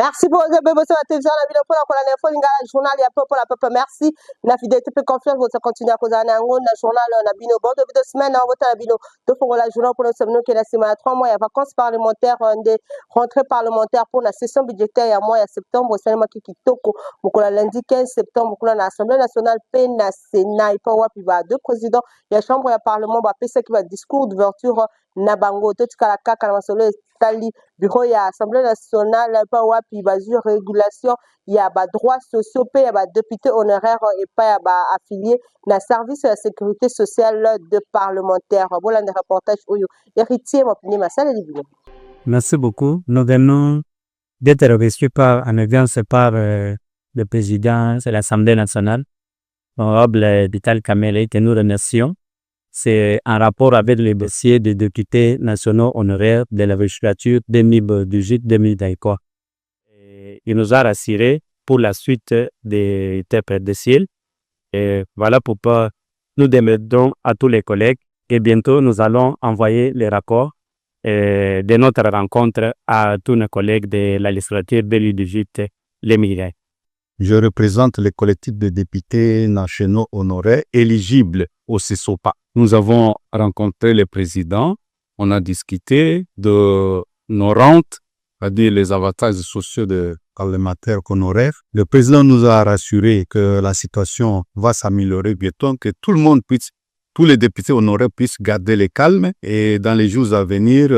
Merci pour le bébé sur la télévision, la vidéo pour la info, le journal, il y a peu pour la peuple. Merci. La fidélité peut confiance, vous continuez à causer un journal, on a bino, bon, depuis 2 semaines, on vote à la bino, deux fois la journal pour le semaine, qui est la semaine à 3 mois, il y a vacances parlementaires, des rentrées parlementaires pour la session budgétaire, il y a mois, il y a septembre, c'est moi qui toko, donc on a lundi 15 septembre, on a l'Assemblée nationale, PENA, Sénat, il peut y avoir deux présidents, il y a chambre, il y a parlement, il y a PC qui va discours d'ouverture, Nabango, tout ce qu'il y a la CAC, la Tali, bureau ya assemblée nationale pa wapi bazur régulation ya ba droits sociaux pe ya ba député honoraire et pas ya ba affilié na service de sécurité sociale de parlementaire. Voilà un reportage oyo héritier mopini masala libino. Merci beaucoup. Nous venons d'être reçus par en audience par le président de l'Assemblée nationale, honorable Vital Kamerhe, que nous remercions. C'est en rapport avec le dossier des députés nationaux honoraires de la législature 2018-2023. Il nous a rassurés pour la suite des dossiers. Et voilà pourquoi nous demandons à tous les collègues et bientôt nous allons envoyer les rapports de notre rencontre à tous nos collègues de la législature 2018-2023. Je représente le collectif de députés nationaux honoraires éligibles au CESOPA. Nous avons rencontré le président, on a discuté de nos rentes, c'est-à-dire les avantages sociaux de parlementaires honoraires. Le président nous a rassuré que la situation va s'améliorer bientôt, que tout le monde puisse, tous les députés honoraires puissent garder le calme et dans les jours à venir,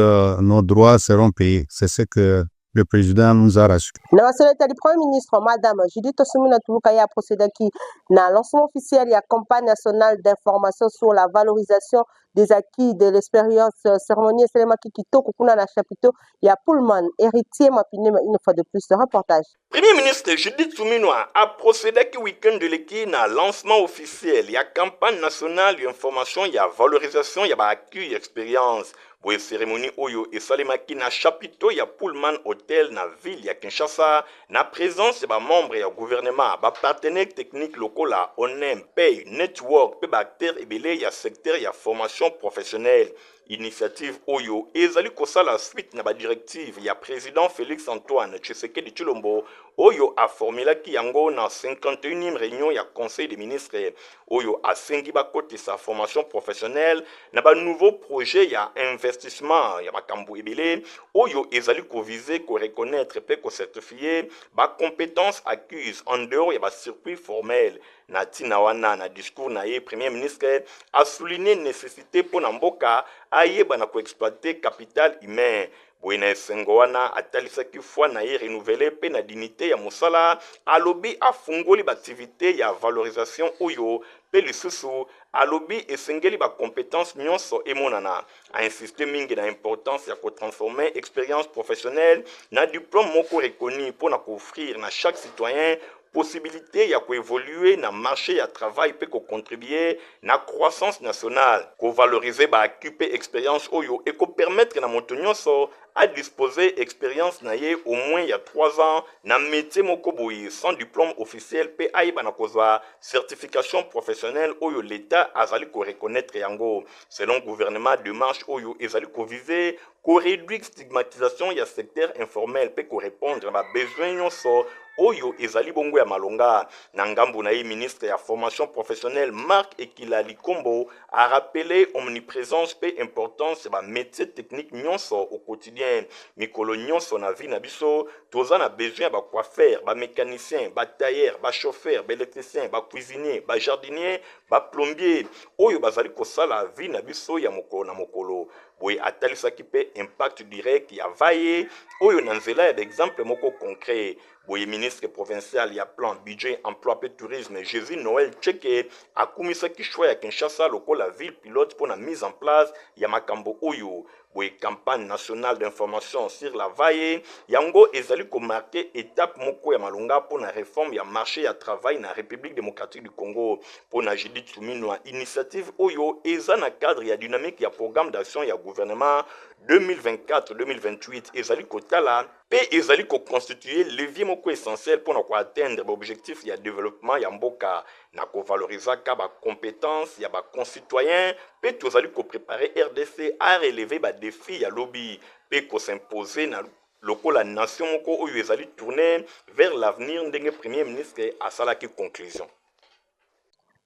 nos droits seront payés. C'est ce que le président nous a rassuré. Na wasoleta du Premier ministre, Madame Judith Osumina Touloukaya a procédé qui, dans lancement officiel, il y a campagne nationale d'information sur la valorisation des acquis de l'expérience cérémonielle. C'est le maki qui toque au na chapiteau. Il y a Pullman, héritier, mapine, une fois de plus, ce reportage. Premier ministre Judith Suminwa a procédé qui week-end de l'équipe dans lancement officiel. Il y a campagne nationale d'information, il y a valorisation, il y a acquis expérience. Pour une cérémonie oyo et salemaki na chapiteau ya Pullman Hotel na ville ya Kinshasa na présence ya membre ya gouvernement ba partenaires techniques locaux la ONEM Pay Network pe ba acteurs ebele ya secteur ya formation professionnelle. Initiative oyo ezali kosala suite na ba directive ya président Félix Antoine Tshisekedi Tshilombo oyo a formulaki yango na 51e réunion ya conseil des ministres oyo asengi bakoti sa formation professionnelle na ba nouveau projet ya investissement ya makambo ebele oyo ezali ko viser ko reconnaître pe ko certifier ba compétences acquises en dehors ya ba circuit formel. Na tina wana na discours na ye premier ministre a souligné nécessité pour mboka ayeba na ko exploiter capital humain. Bwena esengo wana atalisaki fois na ye renouveler pe na dignité ya mosala alobi afungoli baaktivité ya valorisation oyo pe lisusu alobi esengeli ba compétence nyonso emonana a insisté mingi na importance ya ko transformer expérience professionnelle na diplôme moko reconnu pour na offrir na chaque citoyen possibilité ya évoluer na marché ya travail pe ko contribuer na croissance nationale ko valoriser ba occuper expérience oyo et ko permettre na moto nyonso à disposer expérience na ye au moins il y a 3 ans na métier moko boye sans diplôme officiel pe aiba na kozwa certification professionnelle oyo l'état azali ko reconnaître yango selon gouvernement démarche oyo ezali ko viser ko réduire stigmatisation ya secteur informel pe ko répondre ba besoin nyonso oyo ezali bongo ya malonga na ngambo na ye ministre ya formation professionnelle Marc Ekila Likombo a rappelé omniprésence pe importance ba métier technique nyonso au quotidien mikolo nyonso na vie na biso toza na besoin ba coiffeur ba mécanicien ba tailleur ba chauffeur ba électricien ba cuisinier ba jardinier ba plombier oyo bazali kosala vie na biso ya mokolo na mokolo boye atalisaki pe impact direct ya vaye oyo na nzela ya exemple moko concret boye ministre provincial ya plan budget emploi pe tourisme Jésus Noël Tcheke akumisaki choix ya Kinshasa lokola ville pilote pour la mise en place ya makambo oyo boye campagne nationale d'information sur la vaye yango ezali ko marquer étape moko ya malonga pour la réforme ya marché ya travail na République démocratique du Congo pour na Judith Suminwa initiative oyo eza na cadre ya dynamique ya programme d'action ya gouvernement 2024-2028 ezali kotala pe ezali ko constituer levier moko essentiel pour na atteindre l'objectif ya développement ya mboka na ko valoriser ka ba compétences ya ba concitoyens pe tozali ko préparer RDC à relever ba défi ya lobby pe ko s'imposer na lokola nation moko oyo ezali tourné vers l'avenir ndenge premier ministre asalaki conclusion.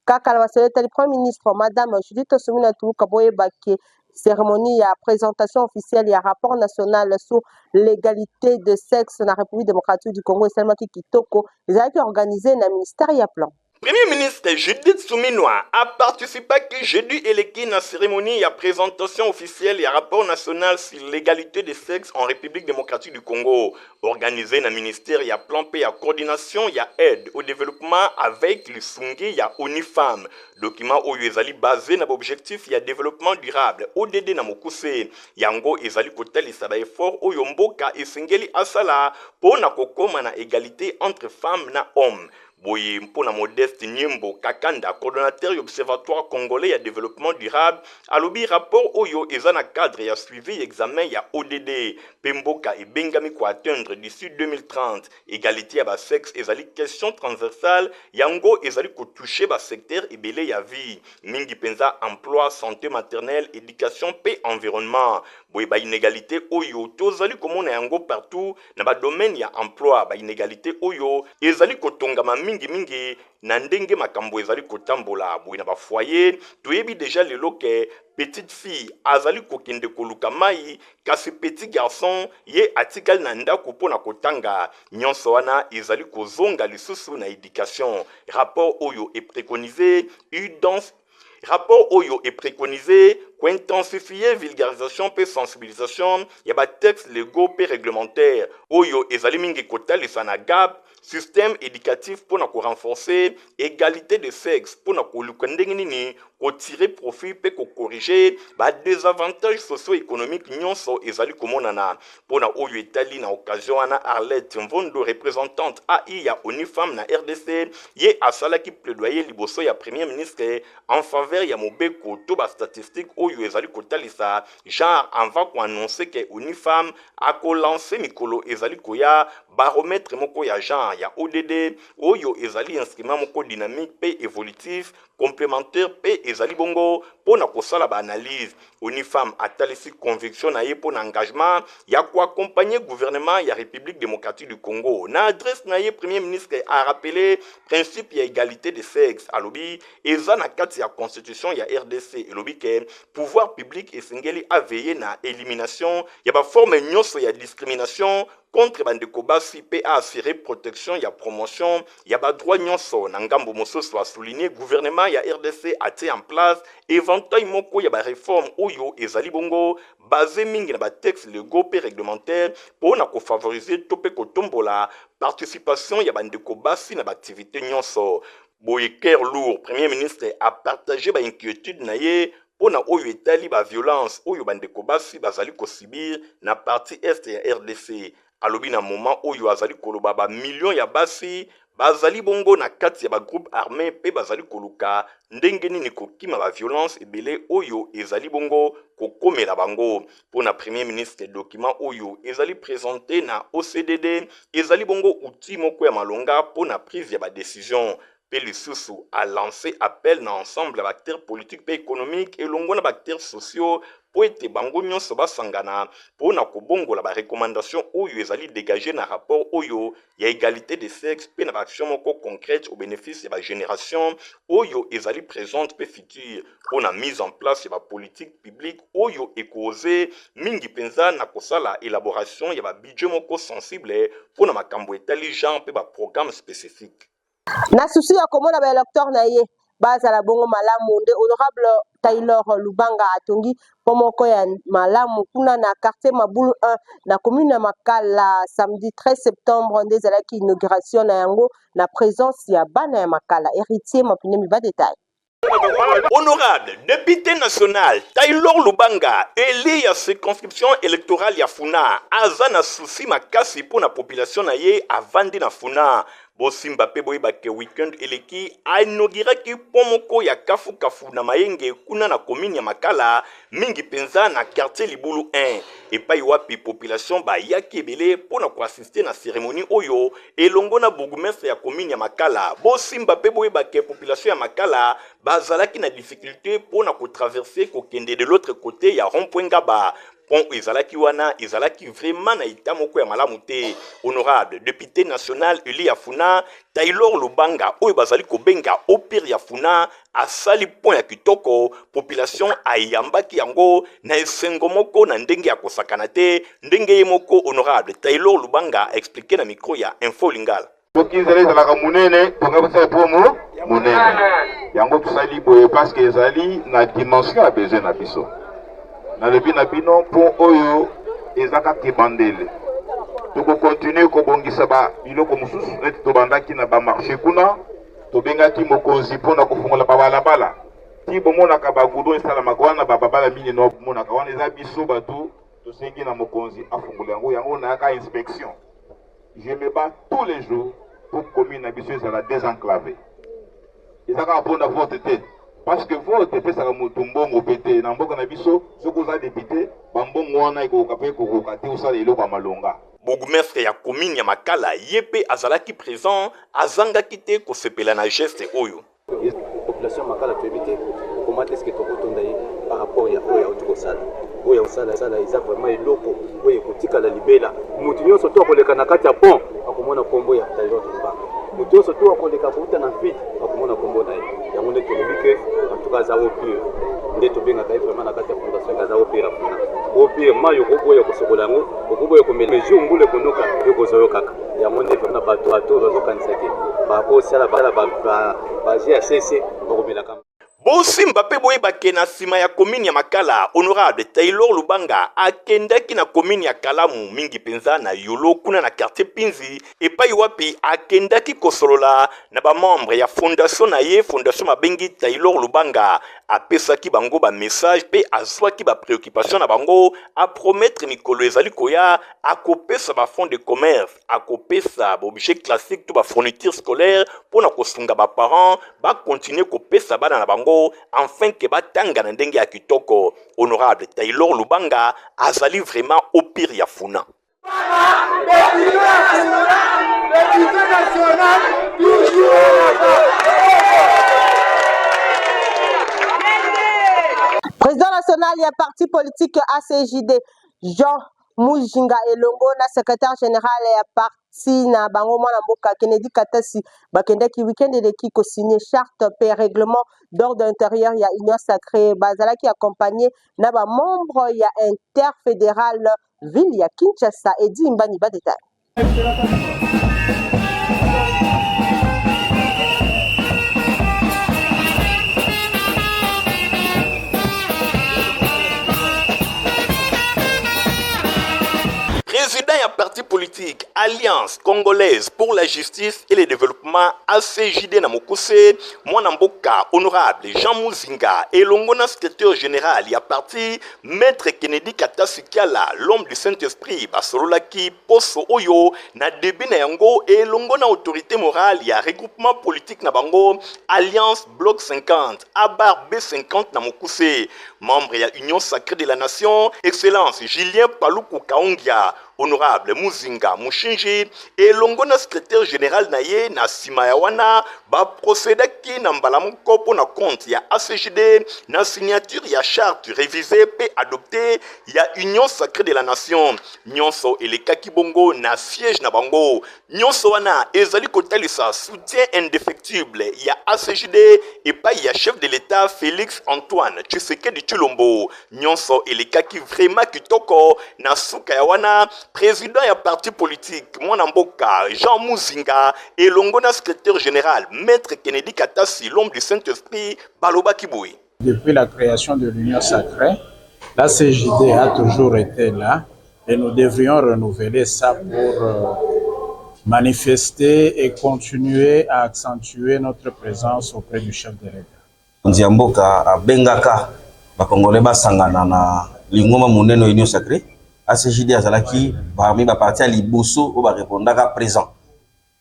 Kaka la secrétaire du Premier ministre, Madame Judith Osumina Touka Boyebake, cérémonie à présentation officielle et à rapport national sur l'égalité de sexe dans la République démocratique du Congo et seulement Kitoko, ils ont été organisés dans le ministère et à plan. Premier ministre Judith Suminwa a participé jeudi éleki na cérémonie à présentation officielle et à rapport national sur l'égalité des sexes en République démocratique du Congo, organisé dans le ministère y a plan P à coordination y a aide au développement avec le Sungi y a Unifam, document où ezali basé na objectif y a développement durable ODD na mokuse yango ezali kotalisa ba effort oyo mboka esengeli asala pona kokoma na égalité entre femmes na hommes. Boye mpona Modeste Nyembo Kakanda, coordonnateur du Observatoire congolais à développement durable, alobi rapport oyo eza na cadre ya suivi examen ya ODD, Pemboka et Bengami ko atteindre d'ici 2030. Égalité à ba sexe ezali question transversale, yango ezali ko toucher ba secteur ebele ya vie. Mingi penza emploi, santé maternelle, éducation, paix, environnement. Boye ba inégalité oyo tozali komona yango partout na ba domaine ya emploi, ba inégalité oyo ezali kotongama mingi na ndenge makambo ezali kotambola boye na ba foyer toyebi déjà lelo ke petite fille azali kokende koluka mai kasi petit garçon ye atikali na ndako mpona kotanga nyonso wana ezali kozonga lisusu na éducation. Rapport oyo est préconisé pour intensifier vulgarisation et sensibilisation ya ba texte légaux et réglementaires oyo ezali mingi kotalisa na gap système éducatif pour renforcer égalité de sexe pour tirer profit et corriger ba désavantages socio-économiques nyonso ezali komonana pour oyo etali na occasion na Arlette Mvondo représentante AI ya Unifam na RDC ye asalaki plaidoyer liboso ya premier ministre en faveur ya mobeko to ba statistique oyo ezali kotalisa genre avant ko annoncer que Unifam a ko lancer mikolo ezali koya baromètre moko ya genre ya ODD oyo ezali instrument moko dynamique pe évolutif complémentaire pe ezali bongo pona kosala ba analyse. Unifam atalisi conviction na ye pona engagement ya ko accompagner gouvernement ya République démocratique du Congo. Na adresse na ye premier ministre a rappelé principe ya égalité de sexe alobi eza na kati ya constitution ya RDC elobi ke pouvoir public esengeli a veiller na élimination ya ba forme nyonso ya discrimination contre bandeko basi pe a assurer protection ya promotion ya ba droit nyonso na ngambo mosusu a souligner gouvernement ya RDC a té en place éventail moko ya ba réforme oyo ezali bongo basé mingi na ba texte légaux pe réglementaire pona ko favoriser tope ko tombola participation ya bandeko basi na ba activité nyonso. Boye cœur lourd premier ministre a partagé ba inquiétude na ye pona oyo etali ba violence oyo bandeko basi bazali ko subir na partie est ya RDC. Alobi na moment oyo azali koloba ba millions ya basi bazali bongo na kati ya ba groupe armé pe bazali koluka ndenge nini kokima ba violence ebele oyo ezali bongo kokomela bango. Pona premier ministre document oyo ezali présenté na OCDD ezali bongo outil moko ya malonga pona prise ya ba décision. Pe lisusu a lancé appel na ensemble ya acteurs politiques et économiques et longo na acteurs sociaux po ete bango nyonso basangana pona kobongola ba recommandation oyo ezali dégagé na rapport oyo ya égalité de sexe pe na action moko concrète au bénéfice de la génération oyo ezali présente pe future pona mise en place ya ba politique publique oyo ekose mingi penza na kosala élaboration ya ba budget moko sensible pona makambo etali genre pe ba programme spécifique. Na susi ya komona ba électeur na ye bazala bongo malamu nde honorable Taylor Lubanga atongi pomoko ya malamu kuna na quartier Mabulu 1 na commune ya Makala samedi 13 septembre nde ezalaki inauguration na yango na présence ya bana ya Makala héritier mapine miba détail. Honorable député national Taylor Lubanga élu ya circonscription électorale ya Funa aza na souci makasi pour la population na ye avandi na Funa. Bosimba pe boyeba ke weekend eleki a inauguraki pomoko ya kafu na mayenge kuna na commune ya Makala mingi penza na quartier Libulu 1 epai wapi population ba yaki ebele pona ko assister na cérémonie oyo elongo na bourgmestre ya commune ya Makala. Bosimba pe boyeba ke population ya Makala bazalaki na difficulté pona ko traverser ko kende de l'autre côté ya rond-point Ngaba pont ezalaki wana ezalaki vraiment na ita moko ya malamu te. Honorable député national Eli Yafuna Taylor Lubanga oyo bazali kobenga opere Yafuna asali pont ya kitoko population ayambaki yango na esengo moko na ndenge ya kosakana te ndenge ye moko. Honorable Taylor Lubanga expliqué na micro ya Info Lingala. Bokizele ezalaka munene tonga kosala pomo munene yango tosali boye parce que ezali na dimension ya besoin na biso na lebi na bino pont oyo ezaka kebandele toko continue kobongisa ba biloko mosusu neti tobandaki na bamarché kuna tobengaki mokonzi mpona kofungola babalabala ti bomonaka bagudo esalamaka wana bababala mini no bomonaka wana eza biso bato tosengi na mokonzi afungola yango nayaka inspection. Je me bats tous les jours pour que la commune soit désenclavée. Et ça va répondre à votre tête. Parce que votre tête, ça va me péter. Dans le Nabiso, ce que vous avez député, Bambon Wana et Kokapé, Kokate, ou ça, les lots Malonga. Bourgmestre ya commune ya Makala, Yepe Azalaki présent, Azanga Kite, Kosepela na geste Oyo. La population Makala, tu évites comment est-ce que tu as par rapport à Otukosala. Oyo sala eza vraiment eloko oyo kotika la libela mutu nyonso to akoleka na kati ya pont akomona kombo ya Taylor Lubanga mutu nyonso to akoleka kuta na fit akomona kombo na ye yango nde tolobi ke en tout cas za opire nde tobengaka ye vraiment na kati ya fondation ya za opire afuna opire mayo okoboya kosokola yango okoboya komela mesure ngule konoka yokozoyo kaka yango nde vraiment bato bazokanisa ke bakosala ba GACC bakomelaka Bosi Mbappé boyebake na sima ya commune ya Makala. Honorable Taylor Lubanga akendaki na commune ya Kalamu mingi penza na Yolo kuna na quartier Pinzi epai wapi akendaki kosolola na ba membre ya fondation na ye fondation mabengi Taylor Lubanga apesaki bango ba message pe azwaki ba préoccupation na bango a promettre mikolo ezali koya akopesa ba fonds de commerce akopesa ba objet classique to ba fourniture scolaire pona kosunga ba parents ba continuer kopesa bana na bango enfin que batanga na ndenge ya kitoko. Honorable Taylor Lubanga azali vraiment au pire ya funa. Président national, il y a parti politique ACJD, Jean Mujinga Elongo, na secrétaire général, il y a parti na bango mwana mboka Kennedy Katasi, bakende ki week-end et qui co-signé charte et règlement d'ordre intérieur, il y a union sacrée, bazala qui accompagné na ba membre, il y a interfédéral ville, il y a Kinshasa et dit Mbani ba détail. Président et parti politique Alliance Congolaise pour la Justice et le Développement ACJD Namokuse, Mwanamboka, honorable Jean Muzinga et Longona secrétaire général, il y a parti Maître Kennedy Katasikiala, l'homme du Saint-Esprit, Basololaki, Poso Oyo, na début na yango et Longona autorité morale, il y a regroupement politique Nabango, Alliance Bloc 50, Abar B50 Namokuse, membre de l'Union Sacrée de la Nation, Excellence Julien Paluku Kaongia, honorable Muzinga Mushinji et Longona secrétaire général naye na Simayawana ba procédaki na mbala moko po na compte ya ACJD na signature ya charte révisée pe adoptée ya Union Sacrée de la Nation nyonso elekaki bongo na siège na bango nyonso wana ezali kotalisa soutien indéfectible ya ACJD et pa ya chef de l'État Félix Antoine Tshisekedi Tshilombo nyonso elekaki vraiment kitoko na suka ya wana président et parti politique Mwanamboka Jean Muzinga et Longona secrétaire général Maître Kennedy Katasi, l'homme du Saint-Esprit, Baloba Kiboui. Depuis la création de l'Union Sacrée, la CJD a toujours été là et nous devrions renouveler ça pour manifester et continuer à accentuer notre présence auprès du chef de l'État. Nziamboka a Bengaka, Bakongole Basangana na Lingoma Muneno Union Sacrée. ACJD azalaki parmi ba parti liboso o ba répondaka présent.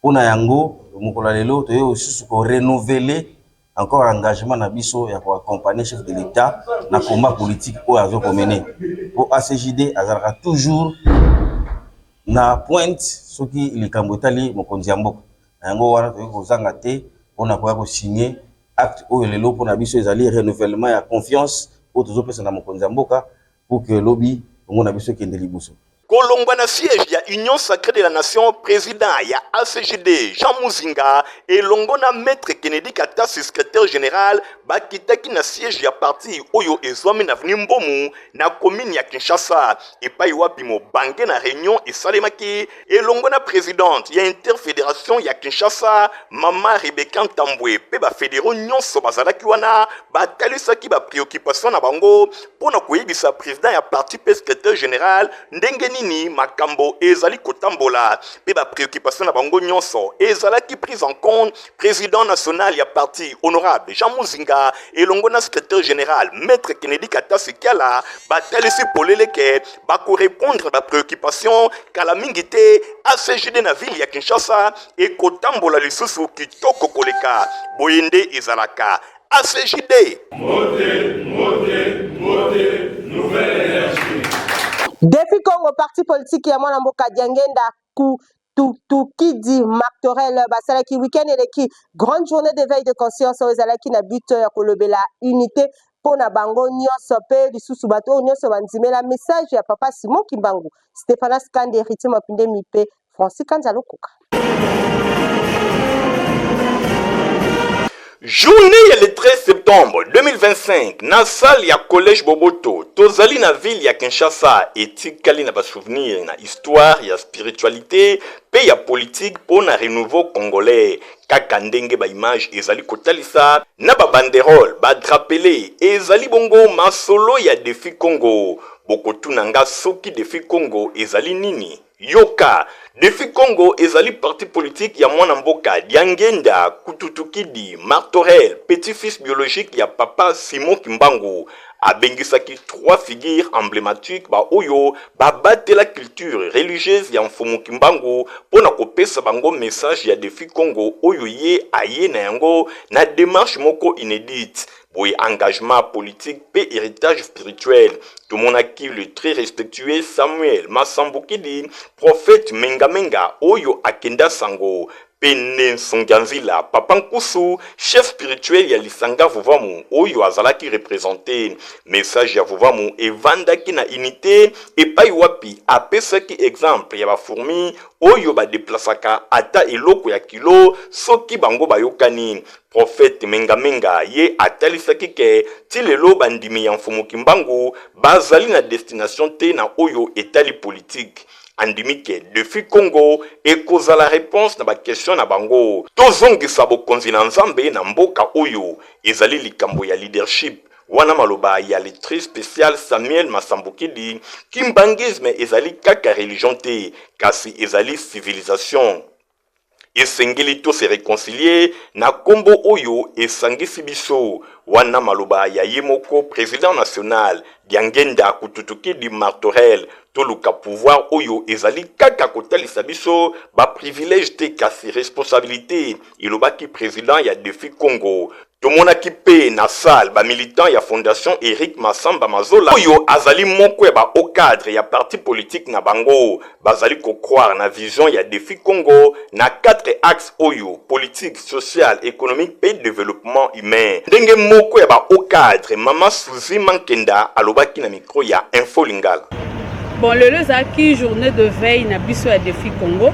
Pona yango mokolo lelo toyo susu ko renouveler encore engagement na biso ya ko accompagner chef de l'État na combat politique o azo mener. Pour ACJD azalaka toujours na pointe soki likambotali mokonzi mboka. Yango wana toyo ko zanga te pona ko signer acte o lelo pona biso ezali renouvellement ya confiance o tozo pesa na mokonzi mboka pour que lobby on a besoin qu'il y ait des liboso. Kolongwa na siège ya Union Sacrée de la Nation, président ya ACGD Jean Muzinga et longona maître Kennedy Kata, secrétaire général, bakitaki na siège ya parti oyo ezwami na Mbomu na commune ya Kinshasa et pa wapi mo bange na réunion et salemaki et longona présidente ya interfédération ya Kinshasa Mama Rebecca Ntambwe pe ba fédéraux nyonso bazalaki wana batalisaki ba préoccupation na bango pona koyebisa président ya parti pe secrétaire général ndenge nini makambo ezali kotambola pe ba préoccupation na bango nyonso ezalaki prise en compte président national ya parti honorable Jean Muzinga et longona secrétaire général maître Kennedy Kata Sekiala batalisi poleleke bako répondre ba préoccupation kala mingite ACGD na ville ya Kinshasa et kotambola lisusu kitoko koleka boyende ezalaka ACGD nouvelle énergie. Défi Congo, parti politique ya mwana mboka Diangenda Kidi Martorel basalaki week-end eleki grande journée d'éveil de conscience aux alaki na but ya kolobela unité pona bango nyonso pe lisusu bato nyonso bandimela message ya papa Simon Kimbangu Stéphanas Kande héritier mapinde mipe Francis Kanzalo Kuka. Journée le 13 septembre 2025, na salle ya collège Boboto, tozali na ville ya Kinshasa, etikali na ba souvenir na histoire ya spiritualité, pe ya politique pour na renouveau congolais. Kaka ndenge ba image ezali kotalisa, na ba banderole, ba drapele, ezali bongo masolo ya défi Congo. Bokotu nanga soki défi Congo ezali nini? Yoka, défi Congo ezali parti politique ya mwana mboka Diangenda Kututukidi Martorel, petit-fils biologique ya papa Simon Kimbangu. Abengisaki 3 figures emblématiques ba oyo ba bate la culture religieuse ya Mfumu Kimbangu pona kopesa bango message ya défi Congo oyo ye aye na yango na démarche moko inédite. Boy engagement politique pe héritage spirituel. Tout le monde a qui le très respectueux Samuel Masambukidi, prophète Menga Oyo Akenda Sango. Pene Songanzila, Papa Nkusu, chef spirituel ya Lisanga Vuvamu, Oyo Azalaki représenté, message ya Vuvamu, et Vandaki na unité, et Paiwapi, apesaki exemple, ya ba fourmi, Oyo ba deplasaka, ata eloko ya kilo, soki bango bayokani, prophète Menga, ye atalisaki ke, tilelo bandimi ya Mfumu Kimbangu, bazali na destination te na Oyo etali politique. Andimike défi Congo et cause la réponse na ba question na bango tozongisa bokonzi na nzambe na mboka oyo ezali likambo ya leadership wana maloba ya lettre spécial Samuel Masambukidi kimbangisme ezali kaka religion te kasi ezali civilisation esengeli to se réconcilier na kombo oyo esangisi biso wana maloba ya yemoko président national Diangenda Kututukidi Martorel toluka pouvoir oyo ezali kaka kotalisa biso ba privilège te kasi responsabilité ilobaki président ya défi Congo. Tomonaki pe na salle ba militant ya fondation Eric Masamba Mazola oyo azali moko ya ba au cadre ya parti politique na bango bazali ko croire na vision ya défi Congo na 4 axes oyo politique, social, économique pe développement humain. Ndenge moko ya ba au cadre Mama Suzy Mankenda alobaki na micro ya Info Lingala. Bon, le Lezaki, journée de veille, na biso ya défi Congo.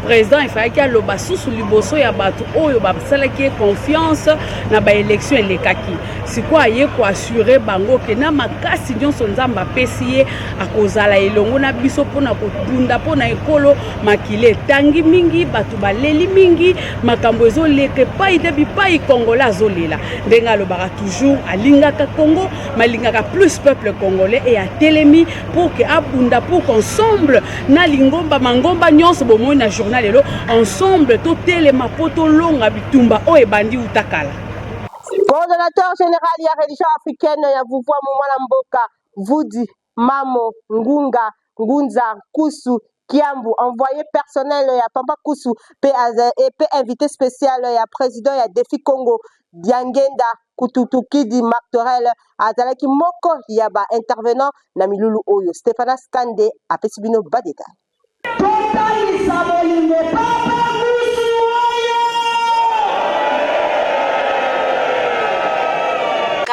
Président, il fallait qu'il y ait le bassou sous liboso ya batu oyo ba sala qui confiance na ba élection elekaki. C'est quoi yé ko assurer bango ke na makasi nyonso nzamba pesiye akozala elongo na biso pona ko bunda pona ekolo makile tangi mingi batu baleli mingi makambo ezo leke pai debi pai Congolais azolela. Ndenga lo bara toujours alingaka Congo, malingaka plus peuple congolais et a telemi pour que abunda pour qu'ensemble na lingomba mangomba nyonso bomo na journée lelo ensemble tout telema poto longa bitumba o ebandi utakala. Coordonnateur général ya religion africaine ya Vuvwa mwana mboka Vudi Mamo Ngunga Ngunza Kusu Kiambu, envoyé personnel ya Papa Kusu pe invité spécial ya président ya défi Congo Diangenda Kututukidi Martorel azalaki moko ya ba intervenant na milulu oyo Stéphanas Kande apesi bino badeta.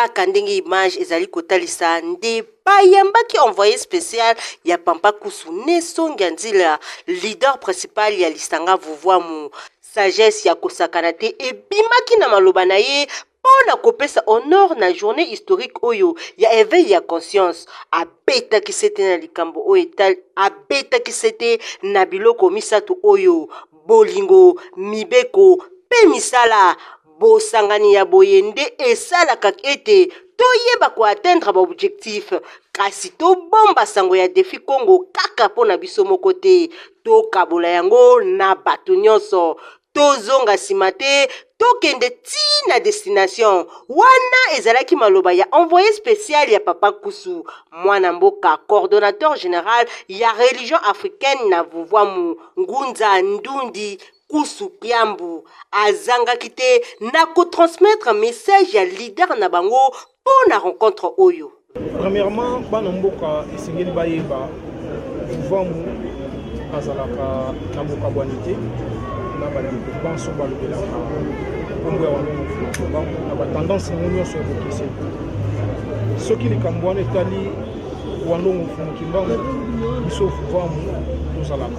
kaka ndenge image ezali kotalisa nde bayambaki envoyé spécial ya Papa Kusu nesongi nzila leader principal ya lisanga Vuvwamu sagesse ya kosakana te ebimaki na maloba na ye pona kopesa honor na journée historique oyo ya éveil ya conscience abetaki sete na likambo oyo etali abetaki sete na biloko misato oyo bolingo mibeko pe misala bosangani ya boyende esalaka ete toyeba ko atteindre ba objectif kasi to bomba sango ya défi Congo kaka pona biso moko te to kabola yango na bato nyonso tozonga nsima te tokende ti na destination wana ezalaki maloba ya envoyé spécial ya Papa Kusu mwana mboka coordonnateur général ya religion africaine na Vuvwamu Ngunza Ndundi Kusu Piambu azangaki te na kotransmettre message ya leader na bango pour la rencontre oyo. Premièrement, bana mboka esengeli bayeba Vuvwamu azalaka na mboka bwanite na bandeko banso balobelaka kombo ya wango na batendance yango nyonso ya bokese soki likambo wana etali wandongo mfumukimbango biso Vuvwamu tozalaka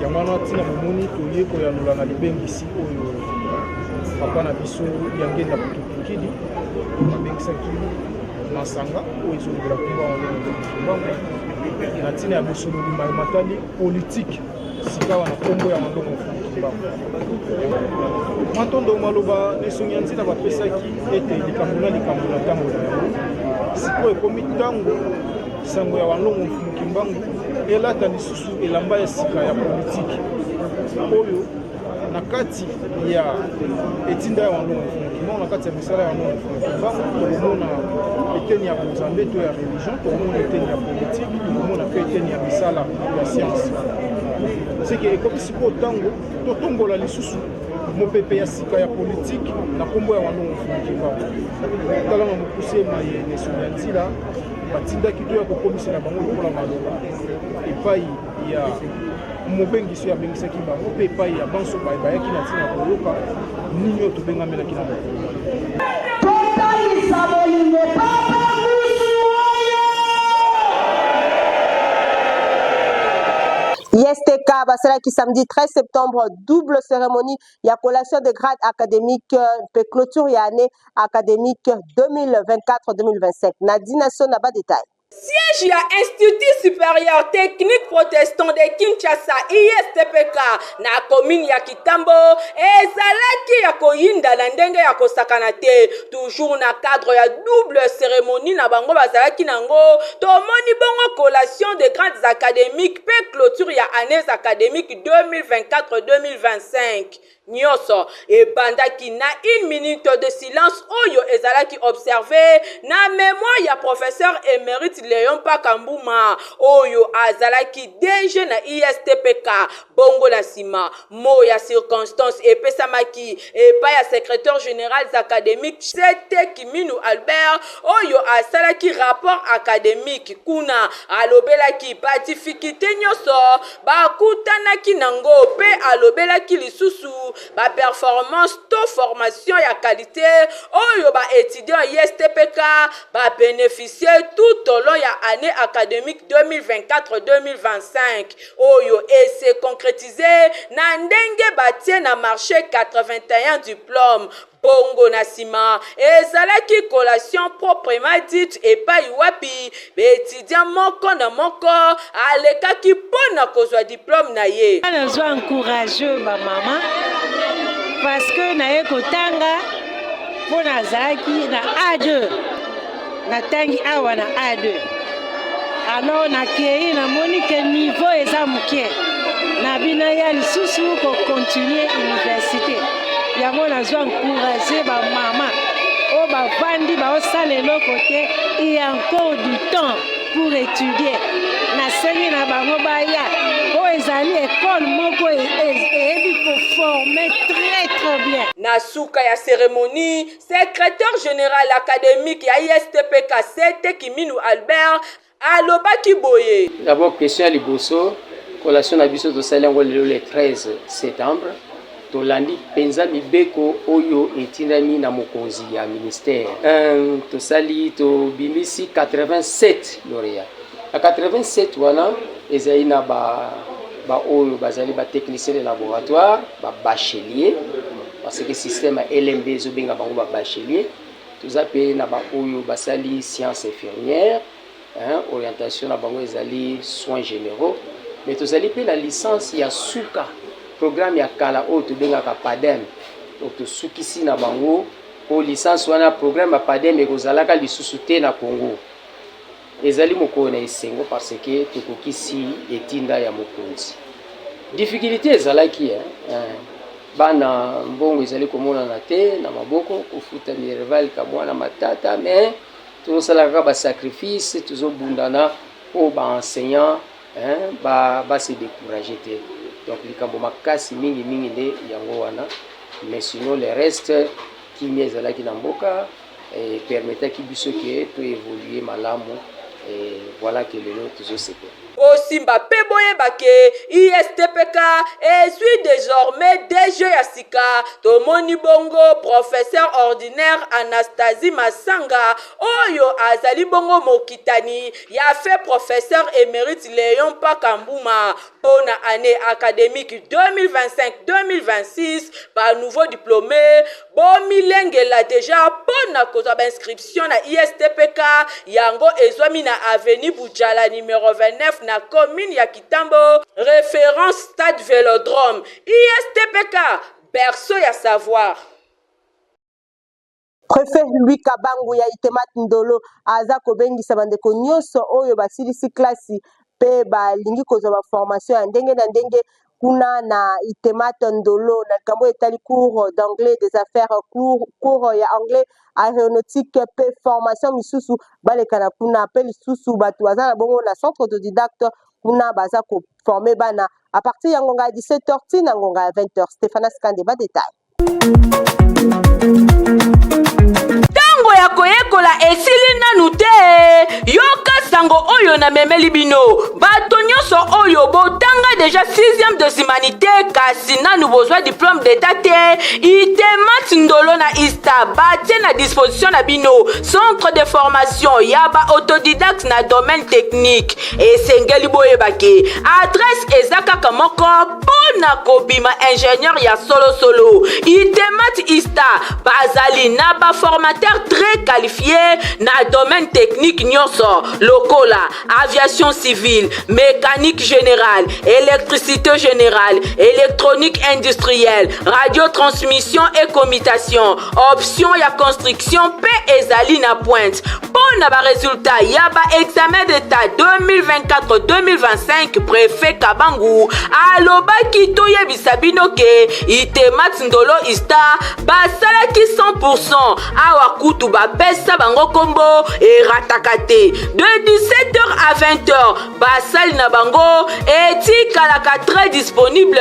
yango wana ntina bomoni toye koyanula na libengisi oyo papa na biso yangenda kutukidi babengisaki masanga oyo ezolobela kombo ya wandongo mfumukimbango na ntina ya bosololi matali politique sika wana kombo ya wandongo mfumukimbango matondo maloba nesongi ya nzela bapesaki ete likambo na ntango na yango sikoyo ekomi ntango sango ya wandongo mfumukimbango elata lisusu elamba ya sika ya politiki oyo na kati ya etinda ya wandongo mfumukimbango na kati ya misala ya wandongo mfumukimbango tokomona eteni ya bozambe to ya religion tokomona eteni ya politiki tokomona mpe eteni ya misala ya science seke ekomi sikoyo ntango totombola lisusu mopepe ya sika ya politiki na kombo ya wandongo mfumukimbango tala na mokuse maye nesongi ya nzila batindaki to ya kokomisela bango lokola maloba epai ya mobengiso ya bengisaki bango mpe epai ya banso bayaki na ntina ya koyoka nini oyo tobengamelaki na mokolo totalisa bolingo Papa ISTK basalaki samedi 13 septembre double cérémonie ya collation de grade académique pe clôture ya année académique 2024-2025 na dination na ba détail. Siège ya Institut supérieur technique protestant de Kinshasa ISTPK na commune ya Kitambo ezalaki ya koyinda na ndenge ya kosakana te toujours na cadre ya double cérémonie na bango bazalaki nango tomoni bongo collation de grandes académiques pe clôture ya années académiques 2024-2025 nyonso ebandaki na 1 minute de silence oyo ezalaki observé na mémoire ya professeur émérite Léon Pakambuma oyo azalaki DG na ISTPK bongo na sima mo ya circonstance epesamaki epai ya secrétaire général académique Sete Kiminu Albert oyo asalaki rapport académique kuna alobelaki badifikulté nyonso bakutanaki nango pe alobelaki lisusu ba performance to formation ya qualité oyo ba étudiant ISTPK ba bénéficier tout au long ya année académique 2024-2025 oyo et se concrétiser na ndenge batie na marché 81 diplômes bongo na sima ezalaki collation proprement dite epai wapi baétudiant moko na moko alekaki mpona kozwa diplôme na ye nazwa encourageux bamama parce que naye kotanga mpo nazalaki na A2 natangi awa na A2 alors nakei namoni ke niveau eza moke na bino ya lisusu kocontinue université yango nazwa encourage bamama oyo bavandi baosala eloko te il y a encore du temps pour étudier nasengi na bango baya oyo ezali école moko eyebi koforme très bien. Na suka ya cérémonie secrétaire général académique ya ISTPK Sete Kiminu Albert alobaki boye d'abord question ya liboso collation na biso tosali yango lelo le 13 septembre tolandi penza mibeko oyo etindami na mokonzi ya ministère. Tosali tobimisi 87 lauréats. À 87 wana ezali na ba oyo bazali ba technicien de laboratoire, ba bachelier parce que système LMB ezobenga bango ba bachelier. Toza pe na ba oyo basali sciences infirmières, orientation na bango ezali soins généraux. Mais tozali pe la licence ya suka programme ya kala oyo tobengaka PADEM. Donc tosukisi na bango o licence wana programme ya PADEM ekozalaka lisusu te na Congo. Ezali mokolo na esengo parce que tokokisi etinda ya mokonzi. Difficulté ezalaki bana mbongo ezali komonana te na maboko kofuta minerval ka mwana matata, mais tozosalaka ba sacrifice tozobundana po ba enseignant ba se décourager te. Donc likambo makasi mingi nde yango wana, mais sinon le reste qui ezalaki na mboka et permettait biso ke to évoluer malamu. Et voilà que le nom toujours c'est quoi. Osimba Peboye Bake, ISTPK, et suis désormais DG Yassika, Tomoni Bongo, professeur ordinaire Anastasie Massanga, Oyo Azali Bongo Mokitani, ya fait professeur émérite Léon Pakambouma, pour la année académique 2025-2026, par nouveau diplômé, Bomilenge l'a déjà pour la cause d'inscription à ISTPK, Yango Ezwami na avenue Boudjala numéro 29 na commune ya Kitambo, référence stade Vélodrome. ISTPK, berceau ya savoir. Préfet Louis Kabangu ya Itemat Ndolo aza kobengisa bandeko nyonso oyo basilisi klasi pe balingi kozwa formation ya ndenge na ndenge kuna na Itemat Ndolo na kambo etali cours d'anglais des affaires, cours ya anglais aéronautique pe formation misusu balekana kuna pe lisusu batu baza na bongo na centre autodidacte kuna baza ko former bana à partir ya ngonga 17h tina ngonga 20h. Stéphane Skande ba détail. Tango ya koyekola esili nanu te, yoka sango oyo na memeli bino, bato nyonso oyo botanga déjà 6e de humanité kasi nanu bozwa diplôme d'état te, Itemat Ndolo na ISTA batie na disposition na bino centre de formation ya ba autodidacte na domaine technique. Esengeli boyebake adresse ezakaka moko pona kobima ingénieur ya solo Itemat ISTA bazali na ba formateur très qualifié na domaine technique nyonso lokola aviation civile, mécanique générale, électricité générale, électronique industrielle, radiotransmission et commutation, option ya construction pe ezali na pointe. Pona ba résultat ya ba examen d'état 2024-2025 préfet Kabangu alobaki toyebisa bino ke Itemat Ndolo ISTA basalaki 100% awa kutu bapesa bango kombo eratakate de 17h à 20h basali na bango etikalaka très disponible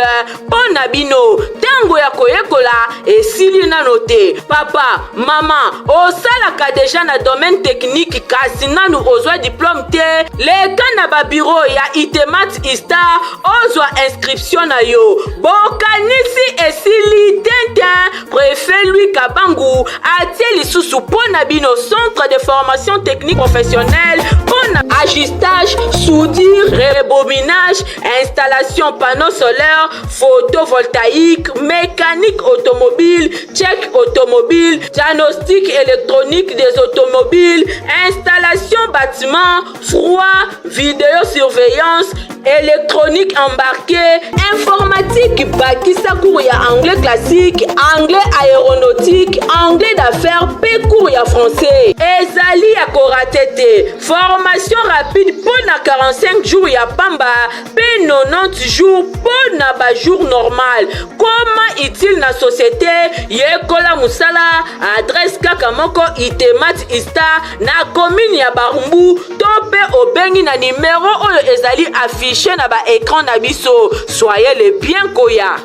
pona bino tango ya koyekola esili nano te. Papa mama osalaka déjà na domaine technique kasi nanu ozwa diplôme te, leka na ba bureau ya Itemat ISTA ozwa inscription na yo bokanisi esili tintin. Préfet Louis Kabangu atie lisusu pona bino centre de formation technique professionnelle pona ajustage, soudure, rebobinage, installation panneaux solaires, photovoltaïque, mécanique automobile, check automobile, diagnostic électronique des automobiles, installation bâtiment, froid, vidéosurveillance, électronique embarquée, informatique, bakisa cours ya anglais classique, anglais aéronautique, anglais d'affaires, pe cours ya français. Ezali ya koratete, formation rapide pour na 45 jours ya pamba, pe 90 jours pour na ba jour normal. Comment utile na société, yekola musala, adresse kaka moko Itemat ISTA na commune ya Barumbu, tope obengi na numéro oyo ezali affiché na ba écran na biso. Soyez les bien koya.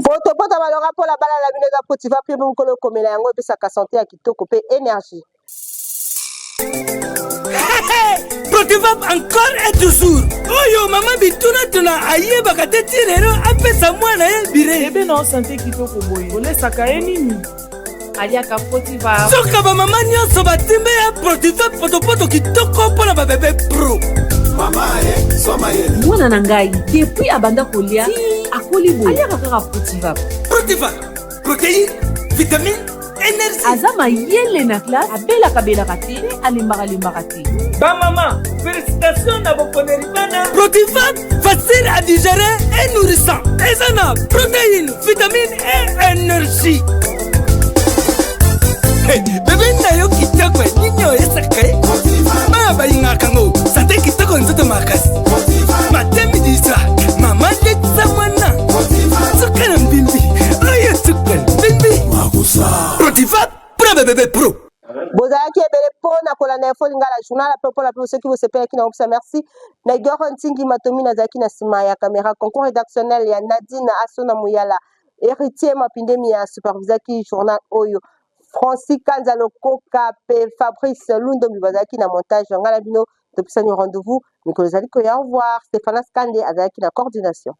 Potopota malora pour la bala la binega potiva pe mukolo komela yango epesaka santé ya kitoko pe énergie. Protivap encore et toujours. Oyo mama bituna tuna ayeba kateti lero apesa mwana ye bire. Ebe na santé kitoko boye. Olesaka ye nini? Aliaka Protivap. Soka ba mama nyonso batimbe ya Protivap potopoto kitoko mpona ba bébé pro. Mama soma ye. Mwana na ngai depuis abanda kolia akoli boye. Aliaka kaka Protivap. Protivap. Protéine, vitamine, énergie. Azama yele na classe abelaka te alimbaka te. Ba maman, félicitations na bokoneri bana. Protivap, facile à digérer et nourrissant. Ezana, protéines, vitamines et énergie. Hey, bébé na yo kitoko ninyo esaka. Ba ba ingaka ngo, santé kitoko nzoto makasi. Matemi disa, mama ndetsa mwana. Sukana mbimbi, oye sukana mbimbi. Wakusa. Protivap, pro bébé pro. Bozalaki ebele pona kolanda info lingala journal ape pour la ceux qui vous sepela qui na opsa merci na Igor Ntingi Matomi na zaki na sima ya caméra concours rédactionnel ya Nadine Asona Muyala héritier mapindemi ya superviseur qui journal oyo Francis Kanzalo Koka pe Fabrice Lundo Mibazaki na montage ngala bino depuis ça nous rendez-vous Nicolas Zaliko ya au revoir Stéphane Skande azaki na coordination.